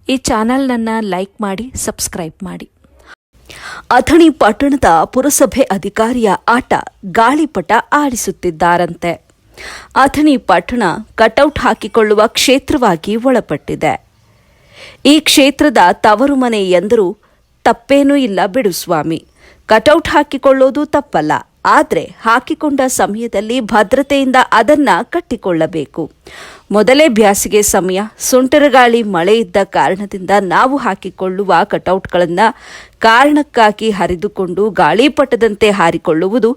ಈ ಚಾನೆಲ್ನನ್ನು ಲೈಕ್ ಮಾಡಿ, ಸಬ್ಸ್ಕ್ರೈಬ್ ಮಾಡಿ. ಅಥಣಿ ಪಟ್ಟಣದ ಪುರಸಭೆ ಅಧಿಕಾರಿಯ ಆಟ ಗಾಳಿಪಟ ಆಡಿಸುತ್ತಿದ್ದಾರಂತೆ. ಅಥಣಿ ಪಟ್ಟಣ ಕಟೌಟ್ ಹಾಕಿಕೊಳ್ಳುವ ಕ್ಷೇತ್ರವಾಗಿ ಒಳಪಟ್ಟಿದೆ. ಈ ಕ್ಷೇತ್ರದ ತವರು ಮನೆ ಎಂದರೂ ತಪ್ಪೇನೂ ಇಲ್ಲ ಬಿಡು ಸ್ವಾಮಿ. ಕಟೌಟ್ ಹಾಕಿಕೊಳ್ಳೋದು ತಪ್ಪಲ್ಲ, ಆದರೆ ಹಾಕಿಕೊಂಡ ಸಮಯದಲ್ಲಿ ಭದ್ರತೆಯಿಂದ ಅದನ್ನ ಕಟ್ಟಿಕೊಳ್ಳಬೇಕು. ಮೊದಲೇ ಬ್ಯಾಸಿಗೆ ಸಮಯ, ಸುಂಟರಗಾಳಿ ಮಳೆ ಇದ್ದ ಕಾರಣದಿಂದ ನಾವು ಹಾಕಿಕೊಳ್ಳುವ ಕಟೌಟ್ಗಳನ್ನು ಕಾರಣಕ್ಕಾಗಿ ಹರಿದುಕೊಂಡು ಗಾಳಿಪಟದಂತೆ ಹಾರಿಕೊಳ್ಳುವುದು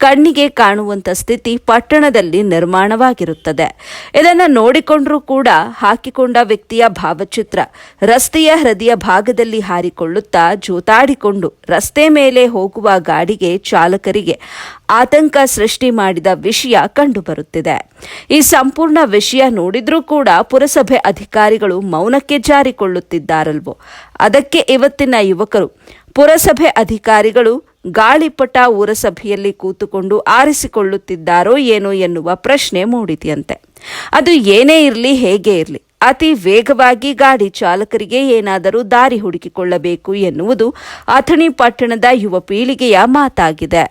ಕಣ್ಣಿಗೆ ಕಾಣುವಂಥ ಸ್ಥಿತಿ ಪಟ್ಟಣದಲ್ಲಿ ನಿರ್ಮಾಣವಾಗಿರುತ್ತದೆ. ಇದನ್ನು ನೋಡಿಕೊಂಡರೂ ಕೂಡ ಹಾಕಿಕೊಂಡ ವ್ಯಕ್ತಿಯ ಭಾವಚಿತ್ರ ರಸ್ತೆಯ ಹೃದಯ ಭಾಗದಲ್ಲಿ ಹಾರಿಕೊಳ್ಳುತ್ತಾ ಜೋತಾಡಿಕೊಂಡು ರಸ್ತೆ ಮೇಲೆ ಹೋಗುವ ಗಾಡಿಗೆ ಚಾಲಕರಿಗೆ ಆತಂಕ ಸೃಷ್ಟಿ ಮಾಡಿದ ವಿಷಯ ಕಂಡುಬರುತ್ತಿದೆ. ಈ ಸಂಪೂರ್ಣ ವಿಷಯ ನೋಡಿದ್ರೂ ಕೂಡ ಪುರಸಭೆ ಅಧಿಕಾರಿಗಳು ಮೌನಕ್ಕೆ ಜಾರಿಕೊಳ್ಳುತ್ತಿದ್ದಾರಲ್ವೋ. ಅದಕ್ಕೆ ಇವತ್ತಿನ ಯುವಕರು ಪುರಸಭೆ ಅಧಿಕಾರಿಗಳು ಗಾಳಿಪಟ ಊರಸಭೆಯಲ್ಲಿ ಕೂತುಕೊಂಡು ಆರಿಸಿಕೊಳ್ಳುತ್ತಿದ್ದಾರೋ ಏನೋ ಎನ್ನುವ ಪ್ರಶ್ನೆ ಮೂಡಿದೆಯಂತೆ. ಅದು ಏನೇ ಇರಲಿ, ಹೇಗೆ ಇರಲಿ, ಅತಿ ವೇಗವಾಗಿ ಗಾಡಿ ಚಾಲಕರಿಗೆ ಏನಾದರೂ ದಾರಿ ಹುಡುಕಿಕೊಳ್ಳಬೇಕು ಎನ್ನುವುದು ಅಥಣಿ ಪಟ್ಟಣದ ಯುವ ಪೀಳಿಗೆಯ ಮಾತಾಗಿದೆ.